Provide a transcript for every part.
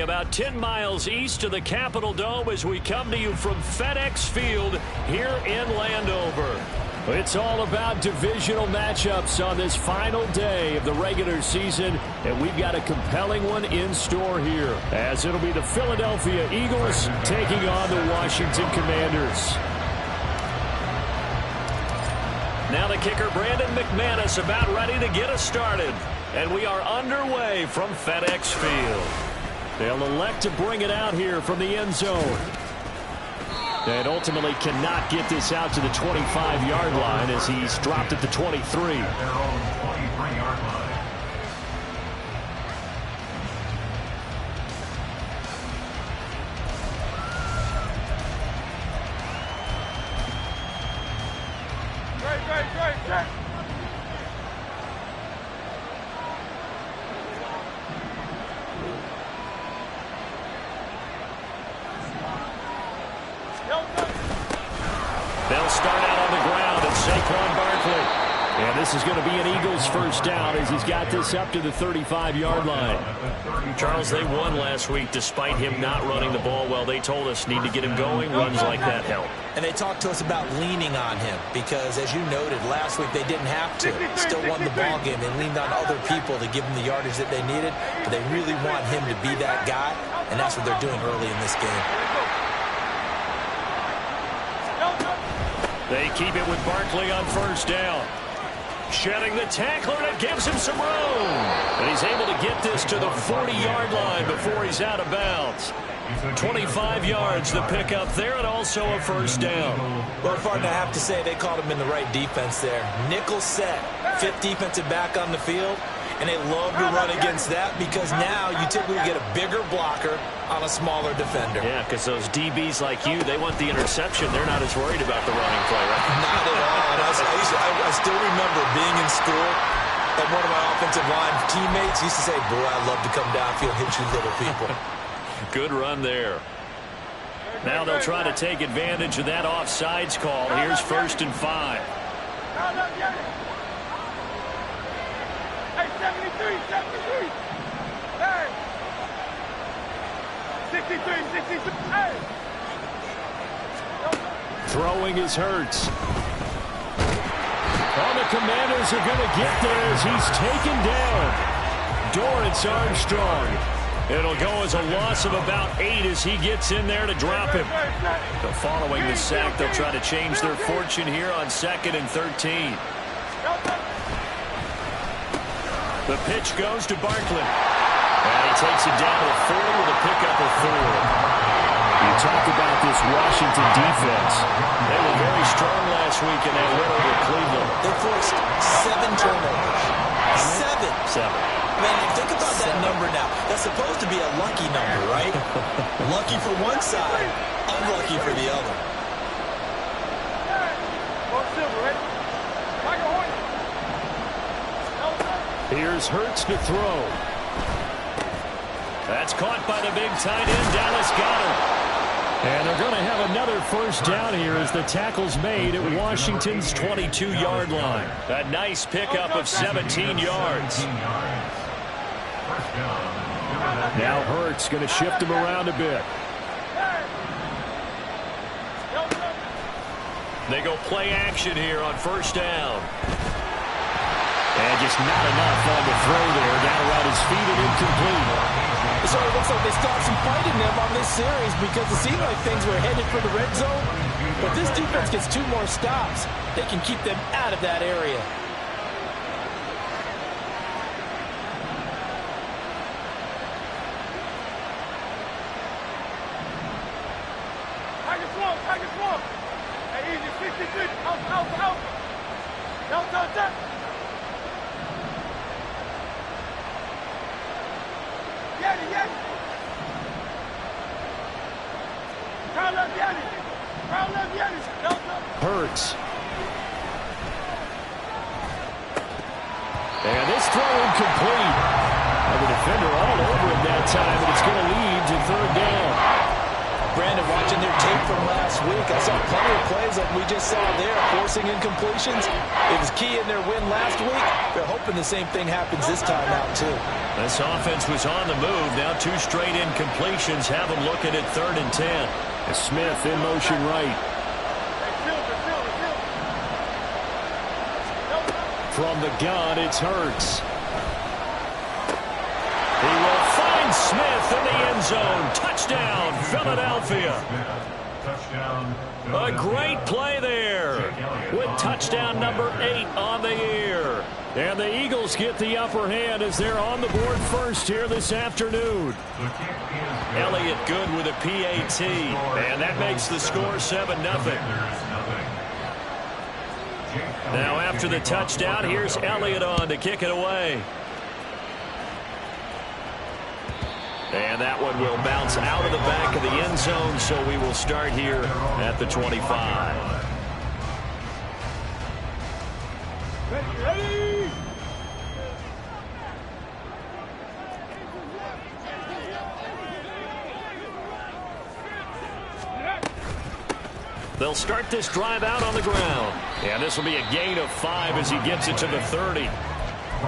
about 10 miles east of the Capitol Dome as we come to you from FedEx Field here in Landover. It's all about divisional matchups on this final day of the regular season, and we've got a compelling one in store here, as it'll be the Philadelphia Eagles taking on the Washington Commanders. Now the kicker, Brandon McManus, about ready to get us started. And we are underway from FedEx Field. They'll elect to bring it out here from the end zone. And ultimately cannot get this out to the 25-yard line as he's dropped at the 23. Their own 23-yard line. Great. They'll start out on the ground at Saquon Barkley. And this is going to be an Eagles first down as he's got this up to the 35-yard line. Charles, they won last week despite him not running the ball well. They told us need to get him going. Runs like that help. And they talked to us about leaning on him because, as you noted, last week they didn't have to. Still won the ball game. They leaned on other people to give them the yardage that they needed, but they really want him to be that guy, and that's what they're doing early in this game. They keep it with Barkley on first down. Shedding the tackler, and it gives him some room. And he's able to get this to the 40-yard line before he's out of bounds. 25 yards the pickup there, and also a first down. Well, partner, I have to say they called him in the right defense there. Nickel set, fifth defensive back on the field, and they love to run against that because now you typically get a bigger blocker on a smaller defender. Yeah, because those DBs like you, they want the interception. They're not as worried about the running play, right? Not at all. And I still remember being in school, and one of my offensive line teammates used to say, boy, I love to come downfield and hit you little people. Good run there. Now they'll try to take advantage of that offsides call. Here's 1st and 5. Hey, 73. Hey. 63. Hey. Throwing is Hurts. All the Commanders are going to get there as he's taken down. Dorrance Armstrong. It'll go as a loss of about 8 as he gets in there to drop him. So following the sack, they'll try to change their fortune here on 2nd and 13. The pitch goes to Barkley. And he takes it down to the 40 with a pickup of 4. You talk about this Washington defense. They were very strong last week in that win over Cleveland. They forced 7 turnovers. 7. Man, think about that number now. That's supposed to be a lucky number, right? Lucky for one side, unlucky for the other. Here's Hurts to throw. That's caught by the big tight end, Dallas Goedert. And they're going to have another first down here as the tackle's made at Washington's 22-yard line. A nice pickup of 17 yards. Now Hurts going to shift him around a bit. They go play action here on first down. And just not enough on the throw there. Down around his feet and incomplete. So it looks like they start some fight in them on this series because it seemed like things were headed for the red zone. But this defense gets 2 more stops. They can keep them out of that area. Tiger swamp. Hey, easy, 63. Out. Down. Yanni. Crown left Yanni. Hurts. And this throw incomplete. And the defender all over him that time, and it's going to lead to 3rd down. Brandon, watching their tape from last week, I saw plenty of plays like we just saw there, forcing incompletions. It was key in their win last week. They're hoping the same thing happens this time out, too. This offense was on the move. Now 2 straight incompletions have them looking at 3rd and 10. Smith in motion right. From the gun, it's Hurts. He will find Smith in the end zone. Touchdown, Philadelphia. A great play there with touchdown number 8 on the year. And the Eagles get the upper hand as they're on the board first here this afternoon. Elliott good with a PAT. And that makes the score 7-0. Now after the touchdown, here's Elliott on to kick it away. And that one will bounce out of the back of the end zone, so we will start here at the 25. Ready? They'll start this drive out on the ground. And this will be a gain of 5 as he gets it to the 30.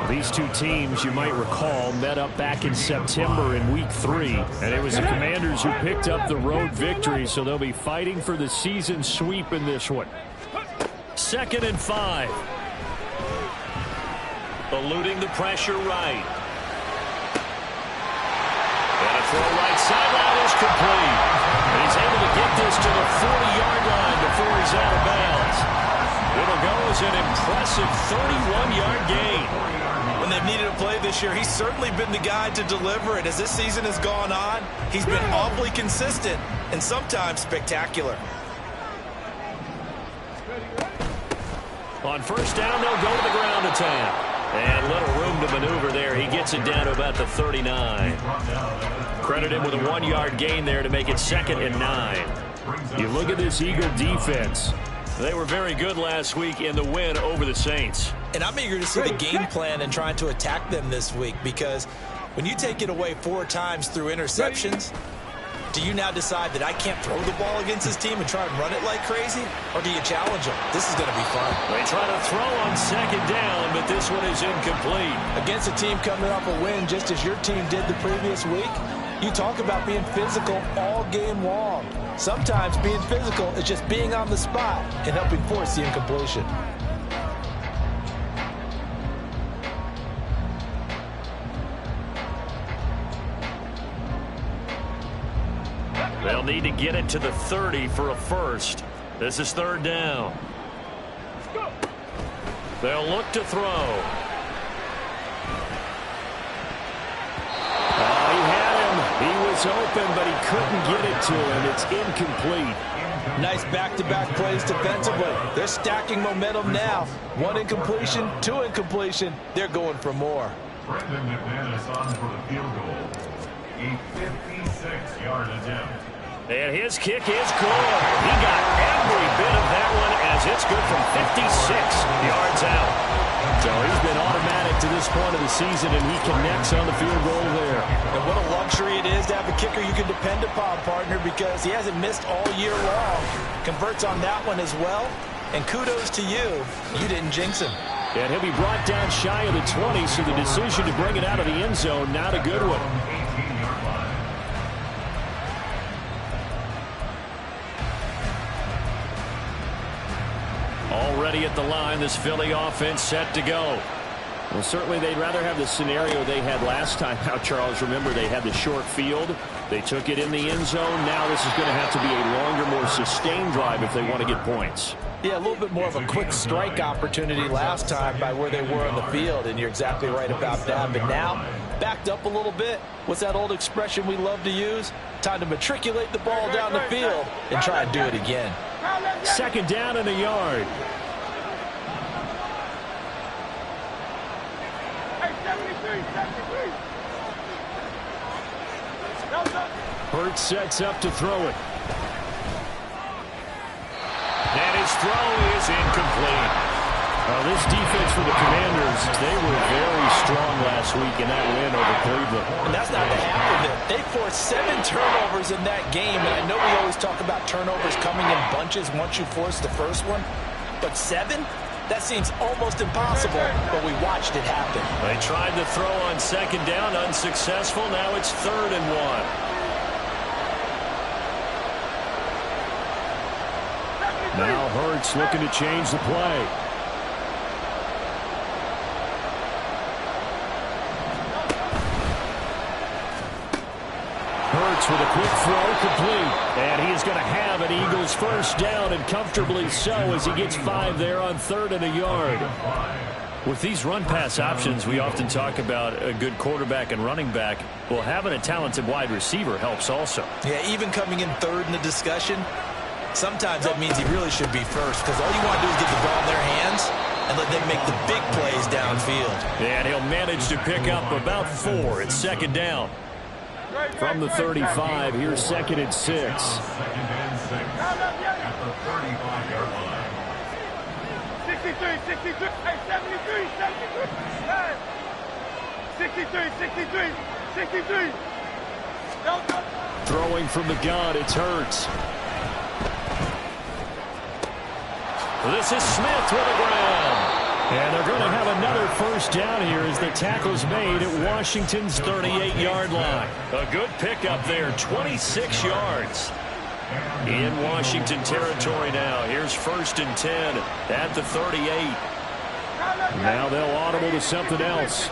These two teams, you might recall, met up back in September in Week 3. And it was the Commanders who picked up the road victory, so they'll be fighting for the season sweep in this one. 2nd and 5. Eluding the pressure right. And a throw right sideline is complete. And he's able to get this to the 40-yard line before he's out of bounds. It'll go as an impressive 31-yard gain. When they've needed a play this year, he's certainly been the guy to deliver it. As this season has gone on, he's been awfully consistent and sometimes spectacular. On 1st down, they'll go to the ground attack. And little room to maneuver there. He gets it down to about the 39. Credit him with a 1-yard gain there to make it 2nd and 9. You look at this Eagle defense. They were very good last week in the win over the Saints. And I'm eager to see the game plan and trying to attack them this week, because when you take it away 4 times through interceptions, do you now decide that I can't throw the ball against this team and try and run it like crazy? Or do you challenge them? This is going to be fun. They try to throw on 2nd down, but this one is incomplete. Against a team coming off a win just as your team did the previous week, you talk about being physical all game long. Sometimes being physical is just being on the spot and helping force the incompletion. They'll need to get it to the 30 for a first. This is 3rd down. They'll look to throw. He had him. He was open, but he couldn't get it to him. It's incomplete. Nice back-to-back plays defensively. They're stacking momentum now. 1 incompletion, 2 incompletion. They're going for more. Brendan McManus on for the field goal. A 56-yard attempt. And his kick is good. He got every bit of that one as it's good from 56 yards out. So he's been automatic to this point of the season, and he connects on the field goal there. And what a luxury it is to have a kicker you can depend upon, partner, because he hasn't missed all year long. Converts on that one as well. And kudos to you. You didn't jinx him. And he'll be brought down shy of the 20, so the decision to bring it out of the end zone, not a good one. Already at the line, this Philly offense set to go. Well, certainly they'd rather have the scenario they had last time out, Charles. Remember, they had the short field. They took it in the end zone. Now this is going to have to be a longer, more sustained drive if they want to get points. Yeah, a little bit more of a quick strike opportunity last time by where they were on the field, and you're exactly right about that. But now, backed up a little bit. What's that old expression we love to use? Time to matriculate the ball down the field and try and do it again. 2nd down and a yard. Hurts sets up to throw it. And his throw is incomplete. This defense for the Commanders, they were very strong last week in that win over Cleveland. And that's not the half of it. They forced 7 turnovers in that game, and I know we always talk about turnovers coming in bunches once you force the first one, but 7? That seems almost impossible, but we watched it happen. They tried to throw on second down, unsuccessful. Now it's 3rd and 1. Now Hurts looking to change the play. Hurts with a quick throw, complete. And he is going to have an Eagles first down, and comfortably so, as he gets 5 there on 3rd and a yard. With these run-pass options, we often talk about a good quarterback and running back. Well, having a talented wide receiver helps also. Yeah, even coming in 3rd in the discussion, sometimes that means he really should be first, because all you want to do is get the ball in their hands and let them make the big plays downfield. And he'll manage to pick up about 4. It's 2nd down. From the 35, here's 2nd and 6. 2nd and 6 at the 35-yard line. 63, 63, hey, 73, 73, hey. 63, 63, 63. Throwing from the gun, it's Hurts. This is Smith with the ground. And they're going to have another first down here as the tackle's made at Washington's 38-yard line. A good pickup there, 26 yards. In Washington territory now. Here's 1st and 10 at the 38. Now they'll audible to something else.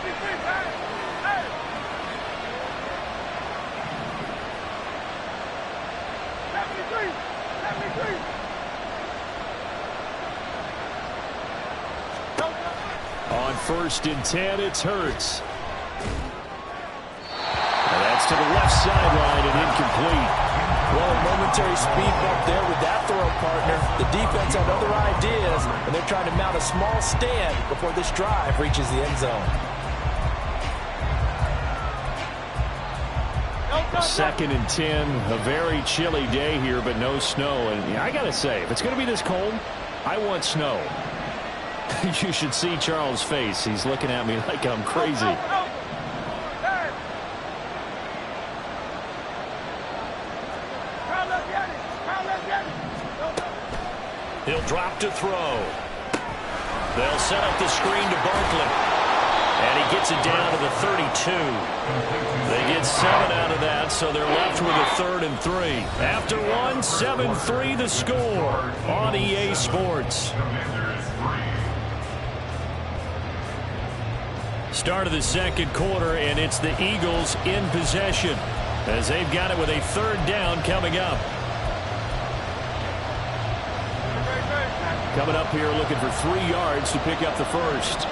On 1st and 10, it's Hurts. And that's to the left sideline and incomplete. Well, a momentary speed bump there with that throw, partner. The defense had other ideas, and they're trying to mount a small stand before this drive reaches the end zone. 2nd and 10, a very chilly day here, but no snow. And I got to say, if it's going to be this cold, I want snow. You should see Charles' face. He's looking at me like I'm crazy. He'll drop to throw. They'll set up the screen to Barkley. And he gets it down to the 32. They get 7 out of that, so they're left with a 3rd and 3. After 1, 7-3 the score on EA Sports. Start of the 2nd quarter, and it's the Eagles in possession as they've got it with a 3rd down coming up. Coming up here looking for 3 yards to pick up the first.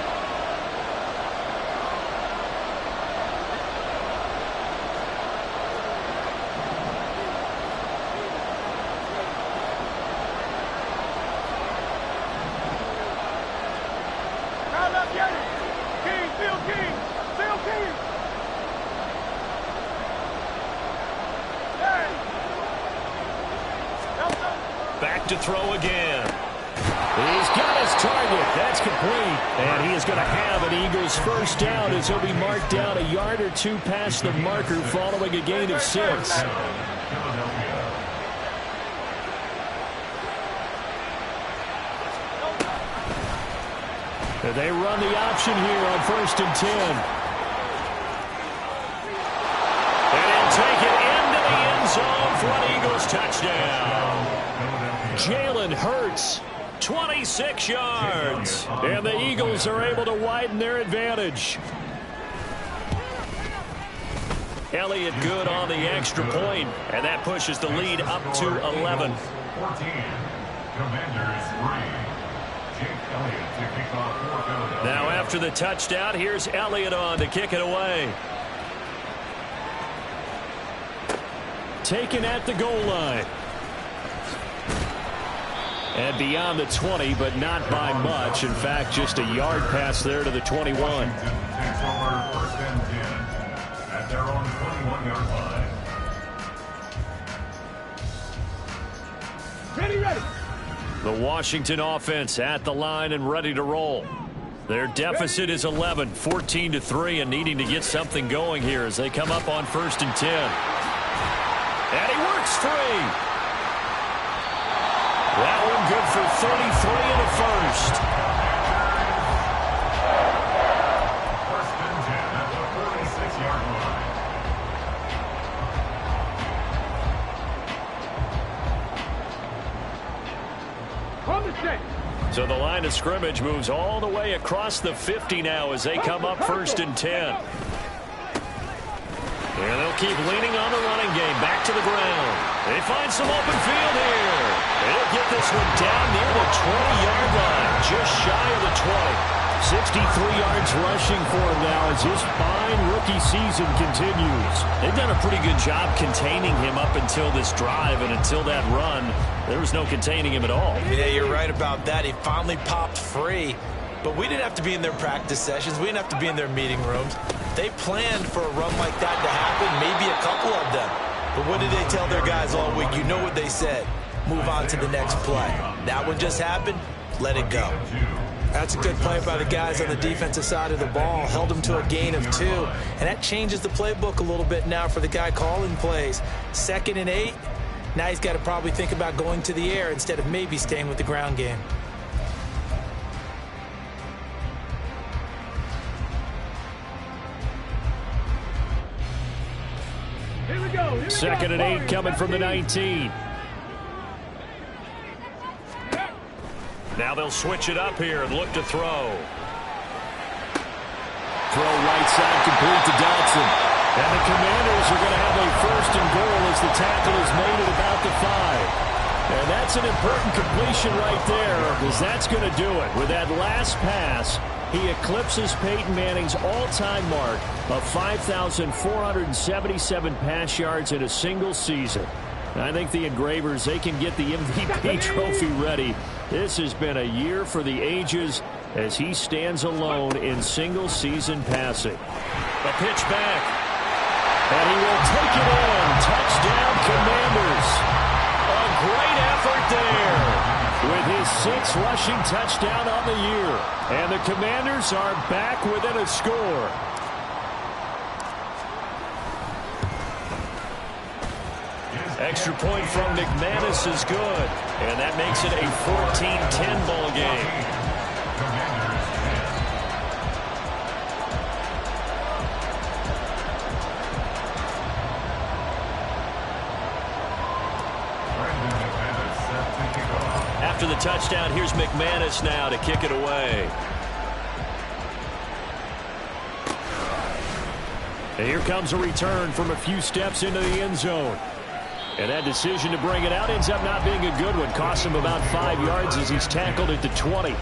Back to throw again. He's got his target. That's complete. And he is going to have an Eagles first down as he'll be marked down a yard or 2 past the marker following a gain of 6. They run the option here on 1st and 10. And he'll take it into the end zone for an Eagles touchdown. Jalen Hurts, 26 yards. And the Eagles are able to widen their advantage. Elliott good on the extra point, and that pushes the lead up to 11. 14. Commanders 3. Jake Elliott to kick off for Philadelphia. Now after the touchdown, here's Elliott on to kick it away. Taken at the goal line. And beyond the 20, but not by much. In fact, just a yard pass there to the 21. Washington takes over 1st and 10 at their own 21-yard line. Ready. The Washington offense at the line and ready to roll. Their deficit is 11, 14-3, and needing to get something going here as they come up on 1st and 10. And he works free. That one good for 33 in the first. First and 10 at the 46-yard line. Hold the check. So the line of scrimmage moves all the way across the 50 now as they come up 1st and 10. And they'll keep leaning on the running game. Back to the ground. They find some open field here. They'll get this one down near the 20-yard line, just shy of the 20. 63 yards rushing for him now as his fine rookie season continues. They've done a pretty good job containing him up until this drive, and until that run, there was no containing him at all. Yeah, you're right about that. He finally popped free, but we didn't have to be in their practice sessions. We didn't have to be in their meeting rooms. They planned for a run like that to happen, maybe a couple of them. But what did they tell their guys all week? You know what they said. Move on to the next play. That one just happened. Let it go. That's a good play by the guys on the defensive side of the ball. Held them to a gain of 2. And that changes the playbook a little bit now for the guy calling plays. 2nd and 8. Now he's got to probably think about going to the air instead of maybe staying with the ground game. Here we go. 2nd and 8 coming from the 19. Now they'll switch it up here and look to throw. Throw right side complete to Dodson. And the Commanders are going to have a 1st and goal as the tackle is made at about the 5. And that's an important completion right there, because that's going to do it. With that last pass, he eclipses Peyton Manning's all-time mark of 5,477 pass yards in a single season. I think the Engravers, they can get the MVP trophy ready. This has been a year for the ages as he stands alone in single-season passing. A pitch back. And he will take it in. Touchdown, Commanders. A great effort there with his 6th rushing touchdown on the year. And the Commanders are back within a score. Extra point from McManus is good. And that makes it a 14-10 ball game. After the touchdown, here's McManus now to kick it away. And here comes a return from a few steps into the end zone. And that decision to bring it out ends up not being a good one. Costs him about 5 yards as he's tackled at the 20.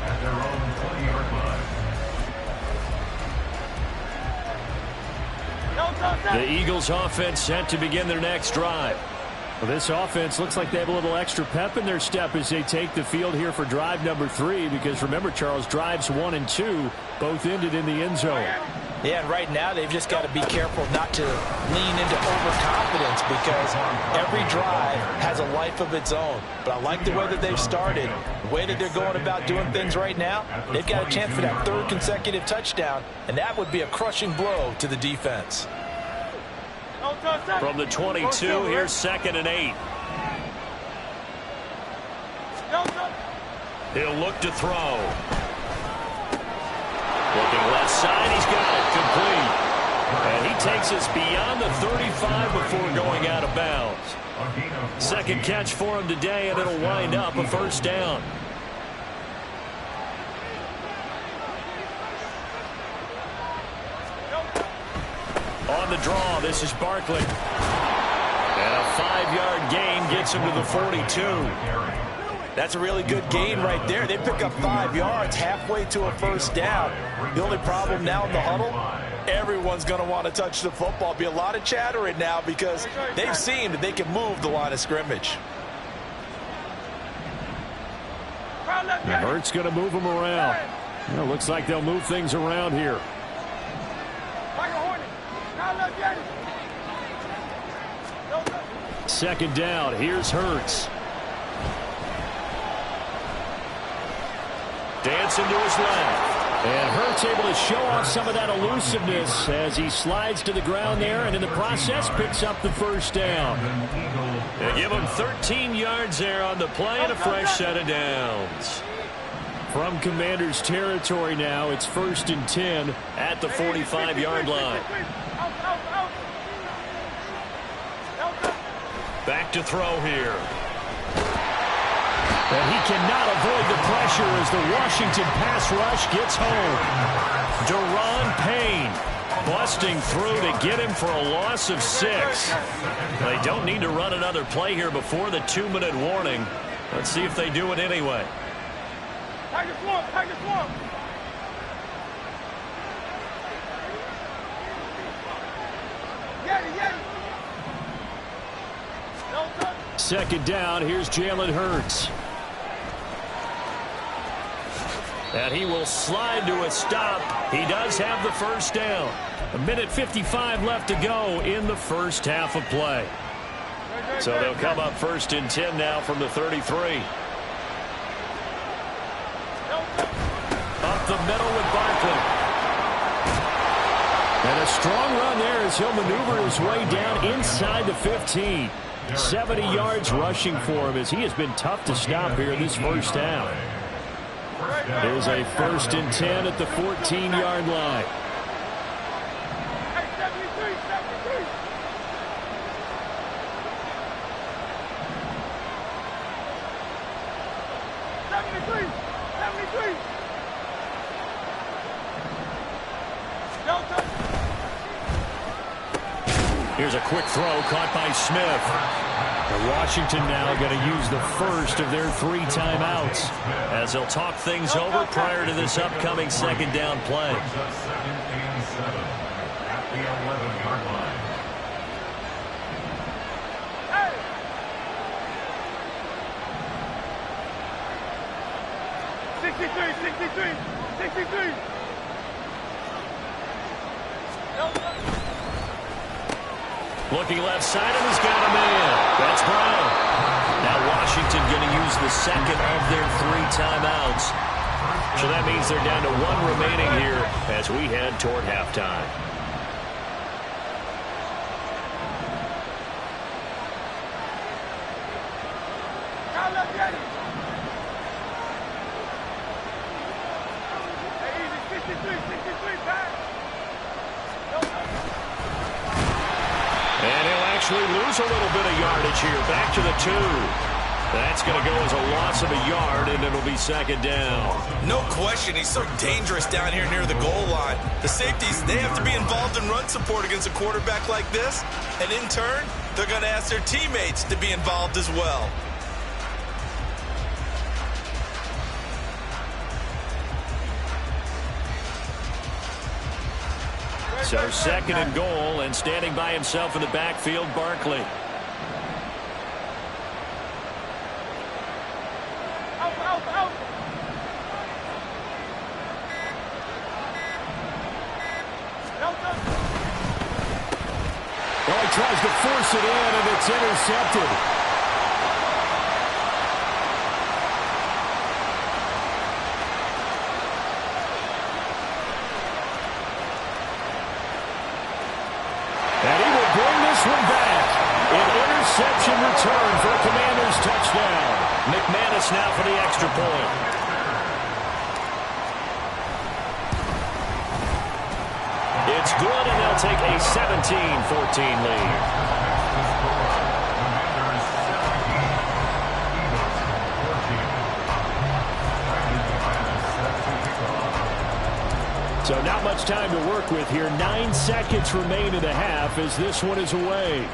The Eagles offense set to begin their next drive. Well, this offense looks like they have a little extra pep in their step as they take the field here for drive number 3. Because remember, Charles, drives 1 and 2 both ended in the end zone. Yeah, and right now they've just got to be careful not to lean into overconfidence, because every drive has a life of its own. But I like the way that they've started, the way that they're going about doing things right now. They've got a chance for that 3rd consecutive touchdown, and that would be a crushing blow to the defense. From the 22, here's 2nd and 8. He'll look to throw. Looking left side, he's got it complete. And he takes us beyond the 35 before going out of bounds. 2nd catch for him today, and it'll wind up a 1st down. On the draw, this is Barkley. And a 5-yard gain gets him to the 42. That's a really good gain right there. They pick up 5 yards halfway to a 1st down. The only problem now in the huddle, everyone's going to want to touch the football. Be a lot of chattering now because they've seen that they can move the line of scrimmage. And Hurts going to move them around. Well, looks like they'll move things around here. 2nd down. Here's Hurts. Dancing to his left. And Hurts able to show off some of that elusiveness as he slides to the ground there, and in the process picks up the first down. They give him 13 yards there on the play and a fresh set of downs. From Commanders territory now, it's 1st and 10 at the 45-yard line. Back to throw here. And he cannot avoid the pressure as the Washington pass rush gets home. Daron Payne busting through to get him for a loss of 6. They don't need to run another play here before the 2-minute warning. Let's see if they do it anyway. Tiger swamp, Tiger swamp. Yeti, Yeti. Second down, here's Jalen Hurts. And he will slide to a stop. He does have the first down. 1:55 left to go in the first half of play. So they'll come up 1st and 10 now from the 33. Up the middle with Barkley. And a strong run there as he'll maneuver his way down inside the 15. 70 yards rushing for him as he has been tough to stop here in this first half. There's a 1st and 10 at the 14-yard line. Hey, 73, 73. Here's a quick throw caught by Smith. And Washington now going to use the first of their 3 timeouts as they'll talk things over prior to this upcoming second down play. At the 11-yard line. Hey! 63. Looking left side, and he's got a man. That's Brown. Now Washington going to use the second of their 3 timeouts. So that means they're down to 1 remaining here as we head toward halftime. And he'll actually lose a little bit of yardage here. Back to the 2. That's going to go as a loss of a yard, and it'll be second down. No question, he's so dangerous down here near the goal line. The safeties, they have to be involved in run support against a quarterback like this. And in turn, they're going to ask their teammates to be involved as well. So second and goal, and standing by himself in the backfield, Barkley. Well, he tries to force it in, and it's intercepted. And he will bring this one back. An interception return for a Commanders touchdown. McManus now for the extra point. It's good, and they'll take a 17-14 lead. So not much time to work with here. 9 seconds remain in the half as this one is away.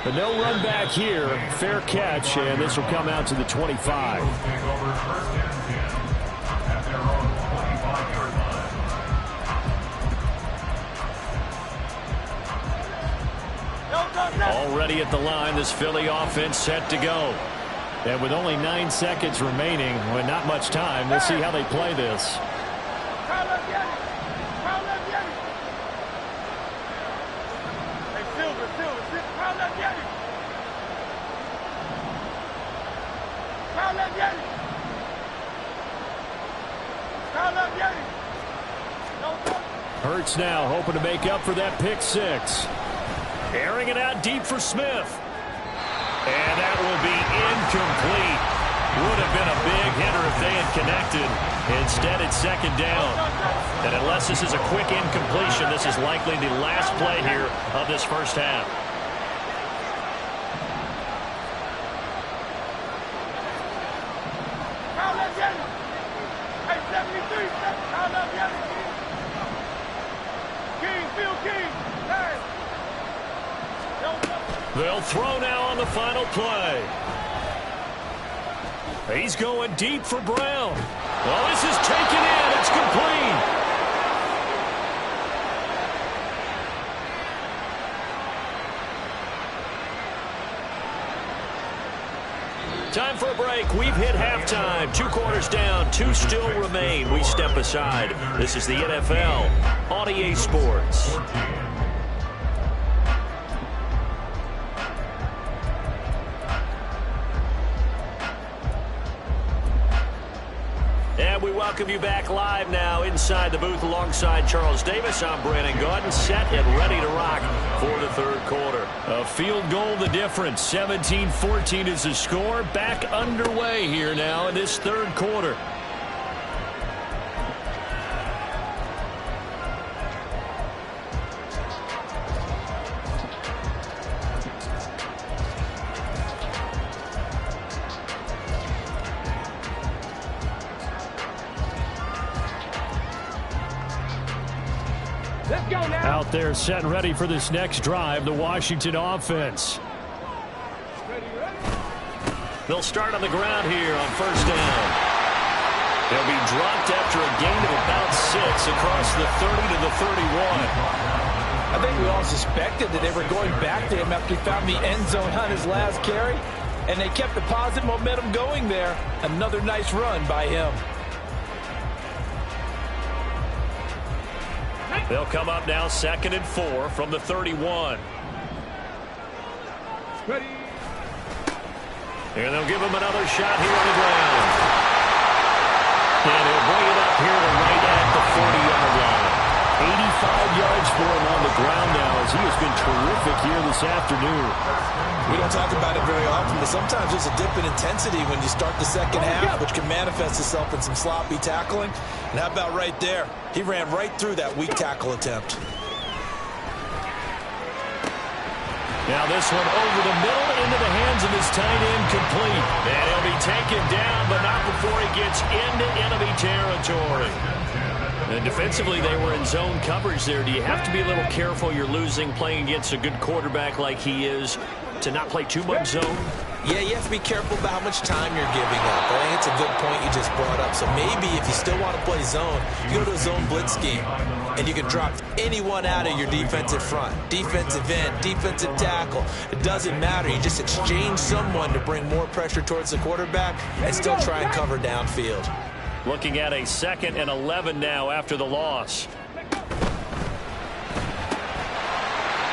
But no run back here. Fair catch, and this will come out to the 25. Already at the line, this Philly offense set to go. And with only 9 seconds remaining, with not much time, we'll see how they play this. Hurts now hoping to make up for that pick six. Airing it out deep for Smith. And that will be incomplete. Would have been a big hitter if they had connected. Instead, it's second down. And unless this is a quick incompletion, this is likely the last play here of this first half. Hey, 73, count up, King, Phil King. Hey. They'll throw now on the final play. He's going deep for Brown. Oh, this is taken in. It's complete. Time for a break. We've hit halftime. 2 quarters down. 2 still remain. We step aside. This is the NFL on EA Sports. And we welcome you back live now inside the booth alongside Charles Davis. I'm Brandon Gaudin, set and ready to rock for the third quarter. A field goal the difference. 17-14 is the score. Back underway here now in this third quarter. Out there set and ready for this next drive, the Washington offense. They'll start on the ground here on first down. They'll be dropped after a gain of about 6 across the 30 to the 31. I think we all suspected that they were going back to him after he found the end zone on his last carry, and they kept the positive momentum going there. Another nice run by him. They'll come up now 2nd and 4 from the 31. Ready. And they'll give him another shot here on the ground. And he'll bring it up here to right at the 40-yard line. 85 yards for him on the ground now as he has been terrific here this afternoon. We don't talk about it very often, but sometimes there's a dip in intensity when you start the second half, which can manifest itself in some sloppy tackling. And how about right there? He ran right through that weak tackle attempt. Now this one over the middle into the hands of his tight end, complete. And he'll be taken down, but not before he gets into enemy territory. And defensively, they were in zone coverage there. Do you have to be a little careful? You're losing playing against a good quarterback like he is to not play too much zone? Yeah, you have to be careful about how much time you're giving up. I think it's a good point you just brought up. So maybe if you still want to play zone, you go to a zone blitz scheme, and you can drop anyone out of your defensive front, defensive end, defensive tackle. It doesn't matter. You just exchange someone to bring more pressure towards the quarterback and still try and cover downfield. Looking at a 2nd and 11 now after the loss.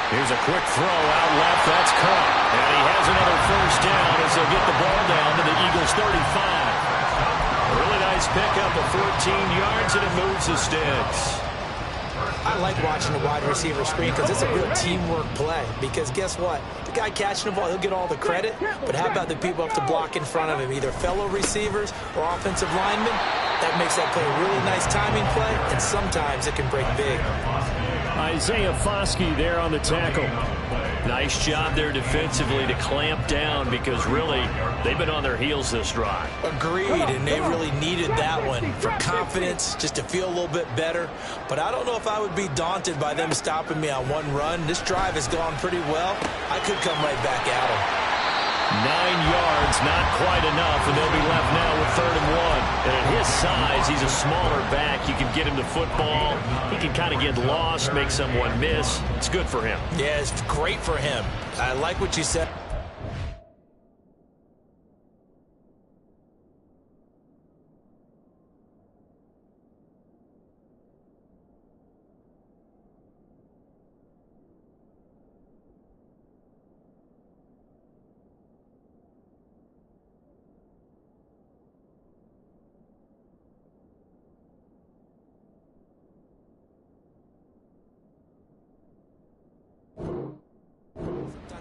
Here's a quick throw out left. That's caught. And he has another first down as they'll get the ball down to the Eagles' 35. A really nice pickup of 14 yards, and it moves the sticks. I like watching the wide receiver screen because it's a real teamwork play. Because guess what? The guy catching the ball, he'll get all the credit. But how about the people up to block in front of him, either fellow receivers or offensive linemen? That makes that play a really nice timing play, and sometimes it can break big. Isaiah Foskey there on the tackle. Nice job there defensively to clamp down because really they've been on their heels this drive. Agreed, and they really needed that one for confidence, just to feel a little bit better. But I don't know if I would be daunted by them stopping me on one run. This drive has gone pretty well. I could come right back at them. 9 yards, not quite enough, and they'll be left now with 3rd and 1. And at his size, he's a smaller back. You can get him the football. He can kind of get lost, make someone miss. It's good for him. Yeah, it's great for him. I like what you said.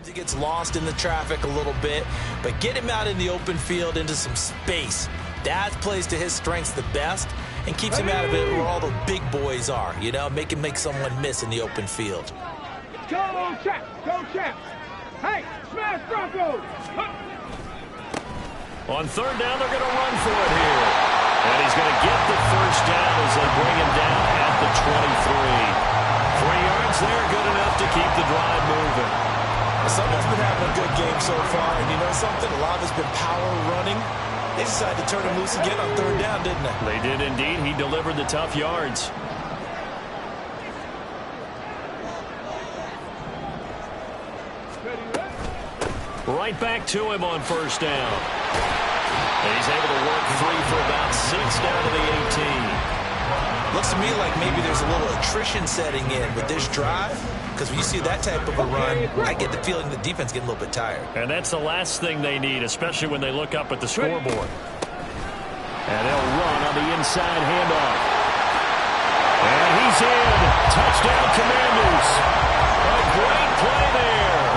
He gets lost in the traffic a little bit, but get him out in the open field into some space. That plays to his strengths the best and keeps him out of it where all the big boys are, you know, make someone miss in the open field. Go, Champs! Go, Champs! Hey, smash Broncos! On third down, they're going to run for it here. And he's going to get the first down as they bring him down at the 23. 3 yards there, good enough to keep the drive moving. Someone's been having a good game so far, and you know something? A lot of it's been power running. They decided to turn him loose again on third down, didn't they? They did indeed. He delivered the tough yards. Right back to him on first down. And he's able to work free for about 6 down to the 18. Looks to me like maybe there's a little attrition setting in with this drive, because when you see that type of a run, I get the feeling the defense getting a little bit tired. And that's the last thing they need, especially when they look up at the scoreboard. And they'll run on the inside handoff. And he's in. Touchdown, Commanders. A great play there.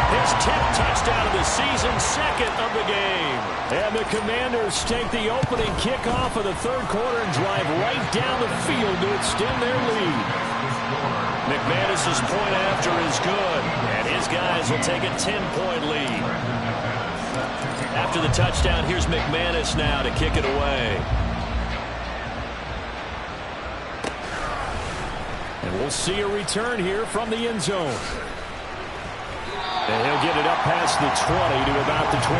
His 10th touchdown of the season, second of the game. And the Commanders take the opening kickoff of the third quarter and drive right down the field to extend their lead. McManus's point after is good, and his guys will take a 10-point lead. After the touchdown, here's McManus now to kick it away. And we'll see a return here from the end zone. And he'll get it up past the 20 to about the 22.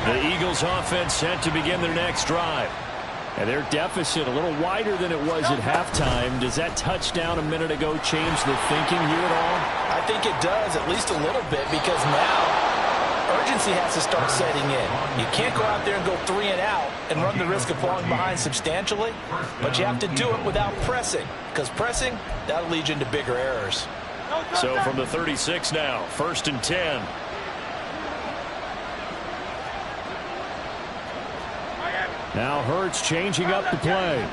The Eagles offense set to begin their next drive. And their deficit a little wider than it was at halftime. Does that touchdown a minute ago change the thinking here at all? I think it does, at least a little bit, because now urgency has to start setting in. You can't go out there and go 3 and out and run the risk of falling behind substantially, but you have to do it without pressing, because pressing, that'll lead you into bigger errors. So from the 36 now, 1st and 10. Now Hurts changing up the play.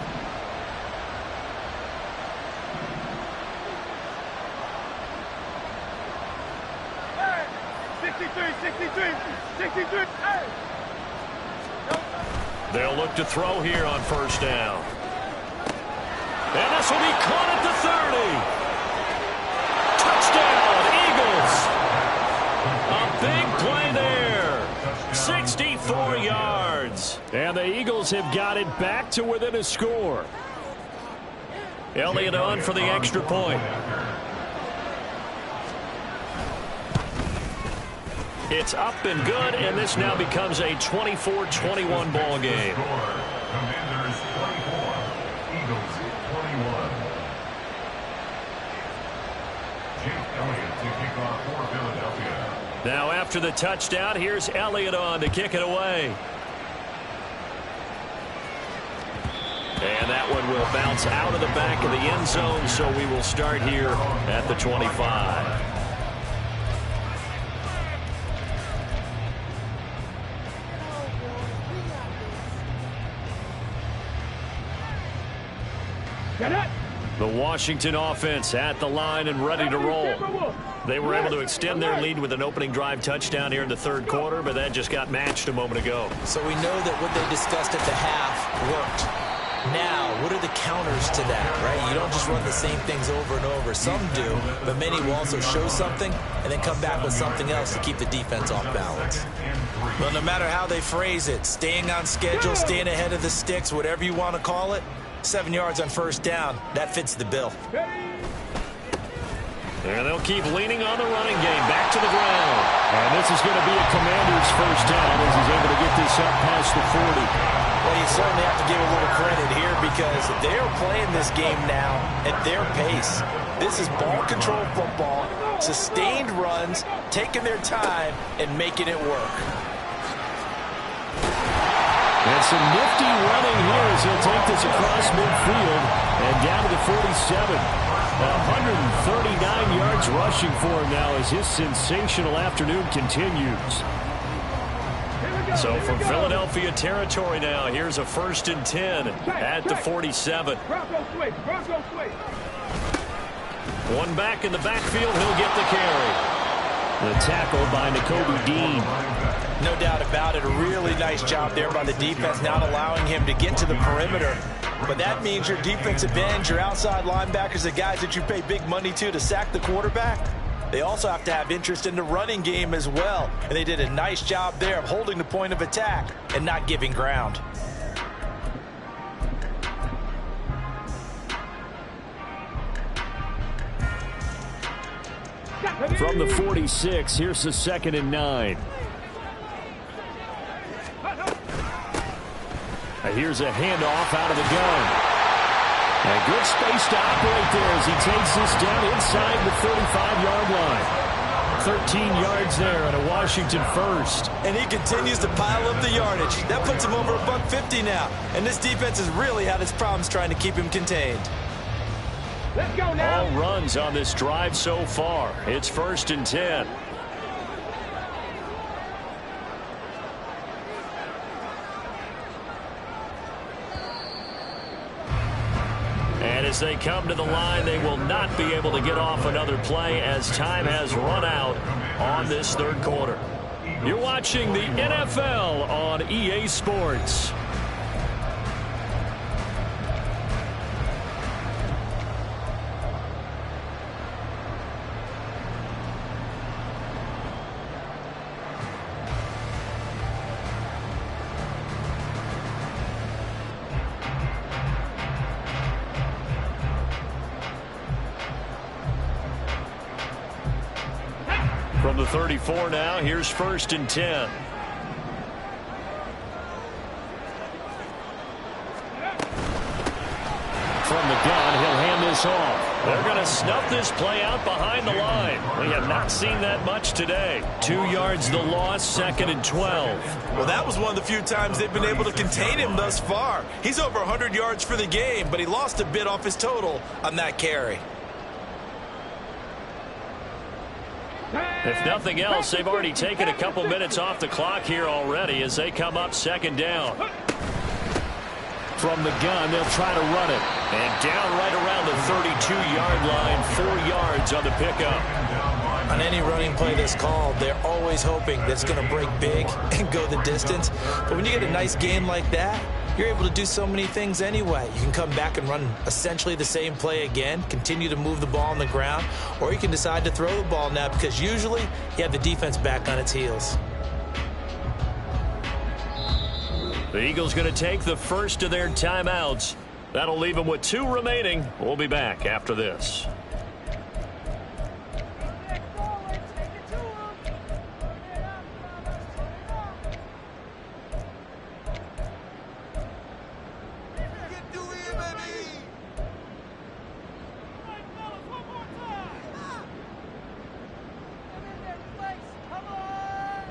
Hey, 63. Hey. They'll look to throw here on first down. And this will be caught at the 30. Touchdown, Eagles. A big play there. 64 yards. And the Eagles have got it back to within a score. Elliott on for the extra point. It's up and good, and this now becomes a 24-21 ball game. Commanders 24, Eagles 21. Jake Elliott to kick off for Philadelphia. Now after the touchdown, here's Elliott on to kick it away. And that one will bounce out of the back of the end zone, so we will start here at the 25. The Washington offense at the line and ready to roll. They were able to extend their lead with an opening drive touchdown here in the third quarter, but that just got matched a moment ago. So we know that what they discussed at the half worked. Now, what are the counters to that, right? You don't just run the same things over and over. Some do, but many will also show something and then come back with something else to keep the defense off balance. Well, no matter how they phrase it, staying on schedule, staying ahead of the sticks, whatever you want to call it, 7 yards on first down, that fits the bill. And they'll keep leaning on the running game. Back to the ground. And this is going to be a Commanders first down as he's able to get this up past the 40. Well, you certainly have to give a little credit here because they're playing this game now at their pace. This is ball control football, sustained runs, taking their time, and making it work. And some nifty running here as he'll take this across midfield and down to the 47. 139 yards rushing for him now as his sensational afternoon continues. So from Philadelphia territory now, here's a 1st and 10 at the 47. Bronco switch. Bronco switch. One back in the backfield, he'll get the carry. The tackle by Nakobe Dean. No doubt about it. A really nice job there by the defense, not allowing him to get to the perimeter. But that means your defensive ends, your outside linebackers, the guys that you pay big money to sack the quarterback, they also have to have interest in the running game as well. And they did a nice job there of holding the point of attack and not giving ground. From the 46, here's the 2nd and 9. Here's a handoff out of the gun. A good space to operate there as he takes this down inside the 35-yard line. 13 yards there and a Washington first. And he continues to pile up the yardage. That puts him over $150 now. And this defense has really had its problems trying to keep him contained. Let's go now. All runs on this drive so far. It's 1st and 10. And as they come to the line, they will not be able to get off another play as time has run out on this 3rd quarter. You're watching the NFL on EA Sports. From the 34 now, here's 1st and 10. From the gun, he'll hand this off. They're going to snuff this play out behind the line. We have not seen that much today. 2 yards the loss, 2nd and 12. Well, that was one of the few times they've been able to contain him thus far. He's over 100 yards for the game, but he lost a bit off his total on that carry. If nothing else, they've already taken a couple minutes off the clock here already as they come up 2nd down. From the gun, they'll try to run it. And down right around the 32-yard line, 4 yards on the pickup. On any running play that's called, they're always hoping that it's going to break big and go the distance. But when you get a nice game like that, you're able to do so many things anyway. You can come back and run essentially the same play again, continue to move the ball on the ground, or you can decide to throw the ball now because usually you have the defense back on its heels. The Eagles going to take the first of their timeouts. That'll leave them with 2 remaining. We'll be back after this.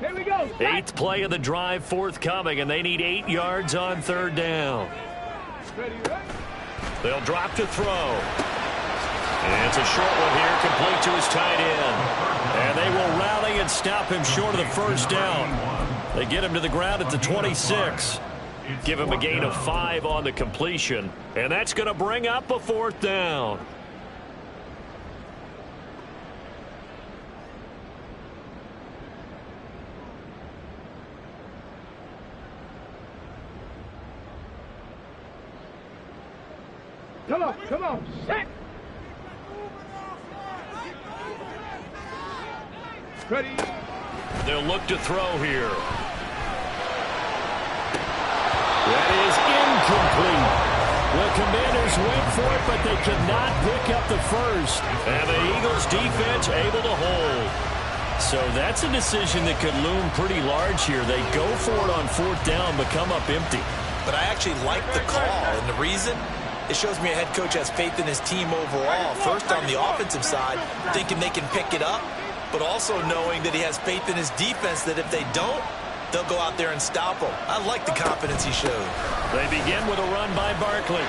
Here we go. 8th play of the drive forthcoming, and they need 8 yards on 3rd down. Ready. They'll drop to throw. And it's a short one here, complete to his tight end. And they will rally and stop him short of the 1st down. They get him to the ground at the 26. Give him a gain of 5 on the completion. And that's going to bring up a 4th down. Come on, set. Ready. They'll look to throw here. That is incomplete. The Commanders went for it, but they could not pick up the first. And the Eagles defense able to hold. So that's a decision that could loom pretty large here. They go for it on 4th down, but come up empty. But I actually like the call, and the reason? It shows me a head coach has faith in his team overall. First on the offensive side, thinking they can pick it up, but also knowing that he has faith in his defense that if they don't, they'll go out there and stop them. I like the confidence he showed. They begin with a run by Barkley.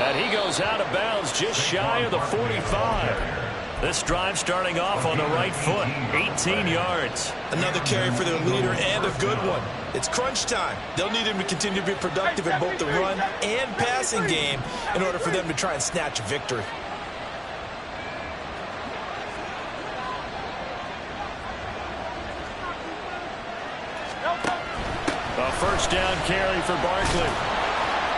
And he goes out of bounds just shy of the 45. This drive starting off on the right foot, 18 yards. Another carry for their leader and a good one. It's crunch time. They'll need him to continue to be productive in both the run and passing game in order for them to try and snatch a victory. A first down carry for Barkley.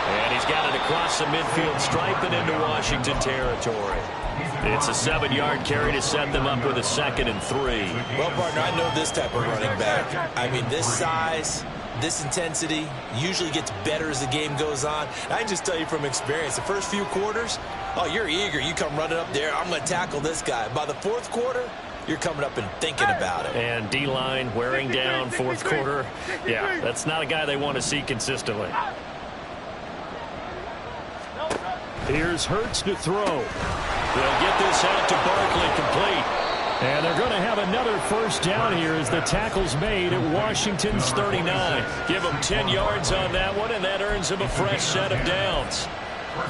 And he's got it across the midfield stripe and into Washington territory. It's a 7-yard carry to set them up with a 2nd and 3. Well, partner, I know this type of running back. I mean, this size, this intensity usually gets better as the game goes on. And I can just tell you from experience, the first few quarters, oh, you're eager. You come running up there. I'm going to tackle this guy. By the 4th quarter, you're coming up and thinking about it. And D-line wearing down 4th quarter. Yeah, that's not a guy they want to see consistently. Here's Hurts to throw. They'll get this out to Barkley, complete. And they're going to have another first down here as the tackle's made at Washington's 39. Give them 10 yards on that one, and that earns them a fresh set of downs.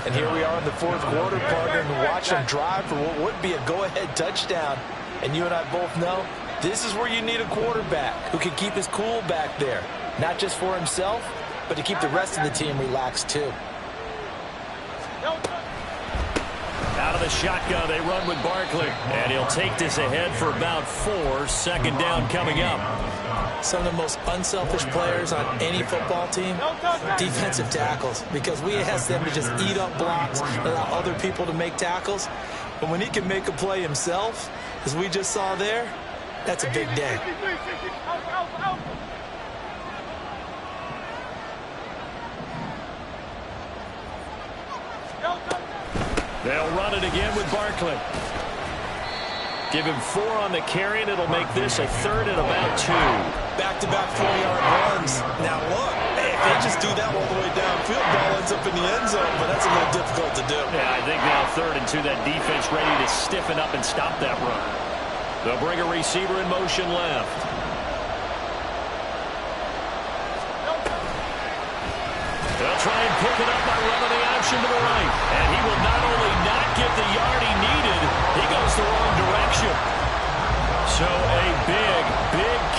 And here we are in the 4th quarter, partner, and watch them drive for what would be a go-ahead touchdown. And you and I both know this is where you need a quarterback who can keep his cool back there. Not just for himself, but to keep the rest of the team relaxed too. Out of the shotgun, they run with Barkley. And he'll take this ahead for about 4. 2nd down coming up. Some of the most unselfish players on any football team, defensive tackles, because we ask them to just eat up blocks and allow other people to make tackles. But when he can make a play himself, as we just saw there, that's a big day. They'll run it again with Barkley. Give him 4 on the carry, and it'll make this a 3rd and about 2. Back-to-back 4-yard runs. Now look, if they just do that all the way downfield, ball ends up in the end zone, but that's a little difficult to do. Yeah, I think now 3rd and 2, that defense ready to stiffen up and stop that run. They'll bring a receiver in motion left. They'll try and pick it up by running the option to the right. And he will not only not get the yard he needed, he goes the wrong direction. So a big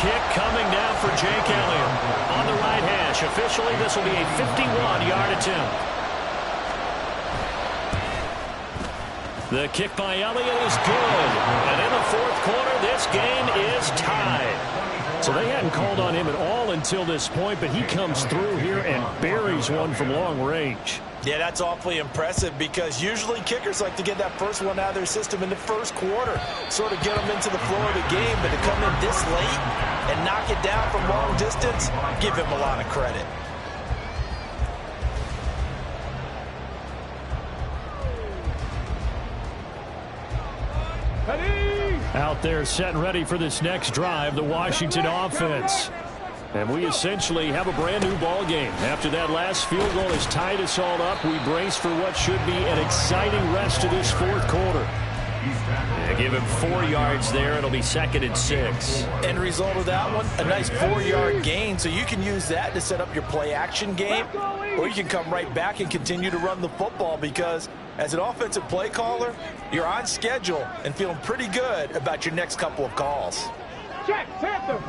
kick coming now for Jake Elliott. On the right hash. Officially, this will be a 51-yard attempt. The kick by Elliott is good. And in the 4th quarter, this game is tied. So they hadn't called on him at all until this point, but he comes through here and buries one from long range. Yeah, that's awfully impressive because usually kickers like to get that first one out of their system in the 1st quarter, sort of get them into the flow of the game, but to come in this late and knock it down from long distance, give him a lot of credit. Out there set and ready for this next drive, the Washington offense. And we essentially have a brand new ball game. After that last field goal has tied us all up, we brace for what should be an exciting rest of this 4th quarter. Yeah, give him 4 yards there. It'll be 2nd and 6. End result of that one, a nice 4-yard gain. So you can use that to set up your play action game, or you can come right back and continue to run the football because as an offensive play caller, you're on schedule and feeling pretty good about your next couple of calls. Check, Panther.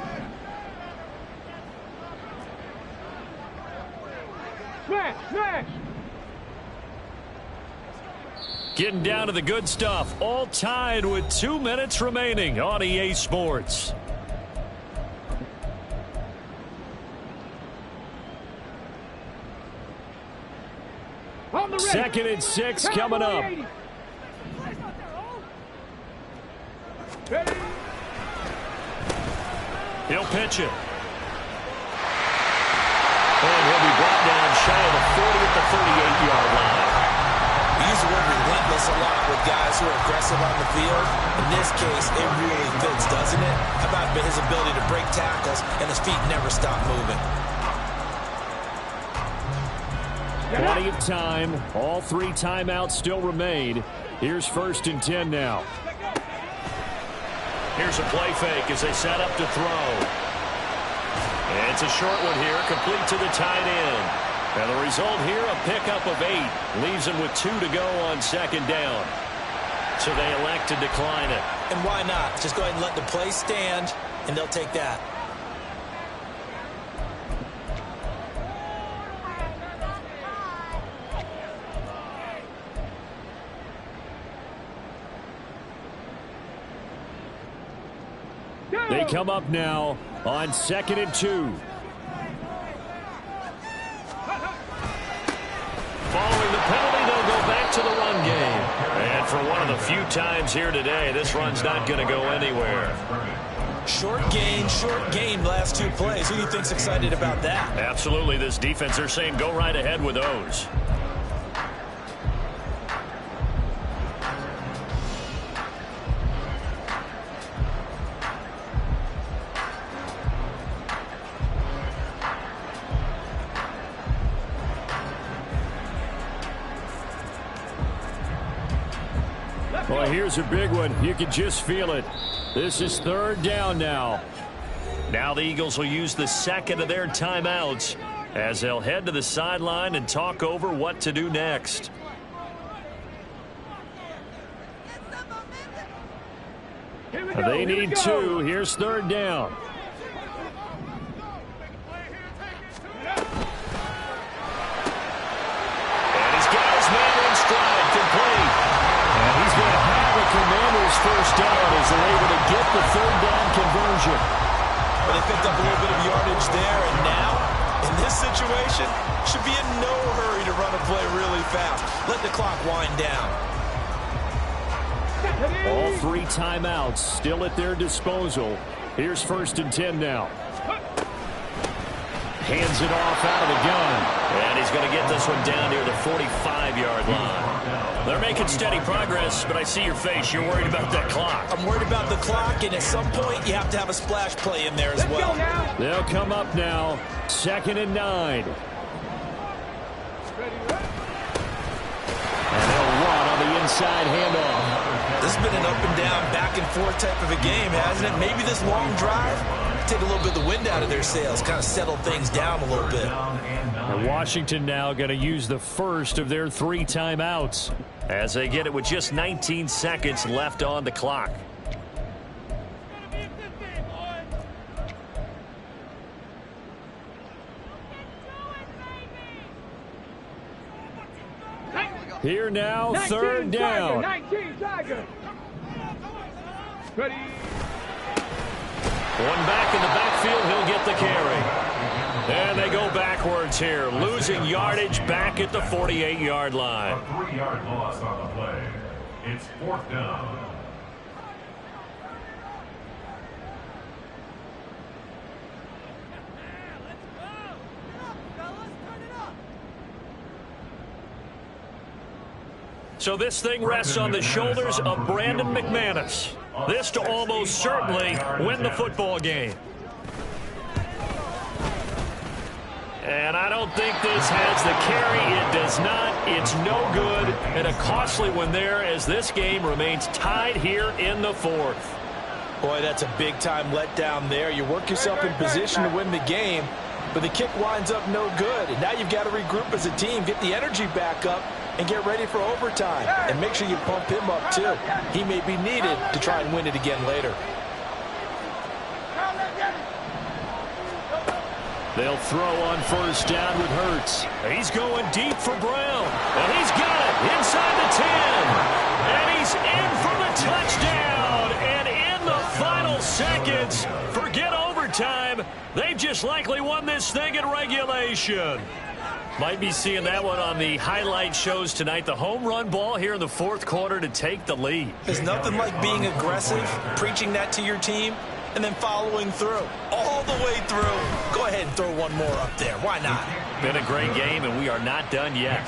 Smash. Getting down to the good stuff. All tied with 2 minutes remaining on EA Sports. On the 2nd and 6 coming up. He'll pitch it. And he'll be brought down shy of the 40 at the 38-yard line. We use the word relentless a lot with guys who are aggressive on the field. In this case, it really fits, doesn't it? How about his ability to break tackles and his feet never stop moving? Plenty of time. All 3 timeouts still remain. Here's 1st and 10 now. Here's a play fake as they set up to throw. And it's a short one here, complete to the tight end. And the result here, a pickup of 8. Leaves him with 2 to go on 2nd down. So they elect to decline it. And why not? Just go ahead and let the play stand, and they'll take that. They come up now on 2nd and 2. Following the penalty, they'll go back to the run game. And for one of the few times here today, this run's not going to go anywhere. Short gain last 2 plays. Who do you think's excited about that? Absolutely. This defense, they're saying go right ahead with those. Well, here's a big one. You can just feel it. This is 3rd down now. Now the Eagles will use the second of their timeouts as they'll head to the sideline and talk over what to do next. They need 2. Here's 3rd down. And he's got his man in stride, complete. And he's going to have a Commanders first down as they're able to get the 3rd down conversion. Well, they picked up a little bit of yardage there, and now, in this situation, should be in no hurry to run a play really fast. Let the clock wind down. All 3 timeouts still at their disposal. Here's 1st and 10 now. Hands it off out of the gun. And he's going to get this one down near the 45-yard line. They're making steady progress, but I see your face. You're worried about that clock. I'm worried about the clock, and at some point, you have to have a splash play in there as well. They'll come up now. 2nd and 9. And they'll run on the inside handoff. This has been an up-and-down, back-and-forth type of a game, hasn't it? Maybe this long drive take a little bit of the wind out of their sails, kind of settle things down a little bit. And Washington now going to use the first of their 3 timeouts as they get it with just 19 seconds left on the clock. Here now, 3rd down. 19 Tiger. Ready. One back in the backfield, he'll get the carry. And they go backwards here, losing yardage back at the 48-yard line. A 3-yard loss on the play. It's 4th down. So this thing rests on the shoulders of Brandon McManus. This to almost certainly win the football game. And I don't think this has the carry. It does not. It's no good. And a costly one there as this game remains tied here in the 4th. Boy, that's a big-time letdown there. You work yourself in position to win the game, but the kick winds up no good. And now you've got to regroup as a team, get the energy back up, and get ready for overtime. And make sure you pump him up, too. He may be needed to try and win it again later. They'll throw on 1st down with Hurts. He's going deep for Brown. And he's got it inside the 10. And he's in for the touchdown. And in the final seconds, forget overtime. They've just likely won this thing in regulation. Might be seeing that one on the highlight shows tonight. The home run ball here in the 4th quarter to take the lead. There's nothing like being aggressive, preaching that to your team, and then following through. All the way through. Go ahead and throw one more up there. Why not? Been a great game, and we are not done yet.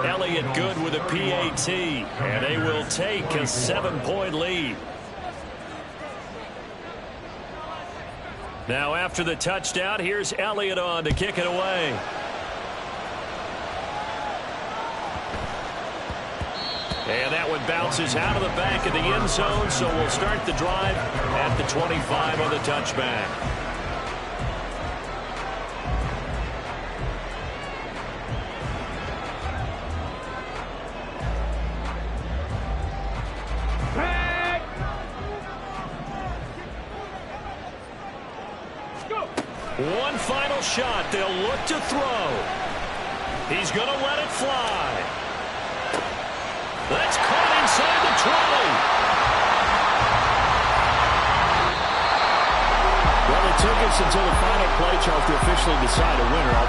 Elliott good with a PAT, and they will take a 7-point lead. Now after the touchdown, here's Elliott on to kick it away. And that one bounces out of the back of the end zone, so we'll start the drive at the 25 on the touchback. One final shot. They'll look to throw. He's going to let it fly. That's caught inside the 20. Well, it took us until the final play, Charles, to officially decide a winner.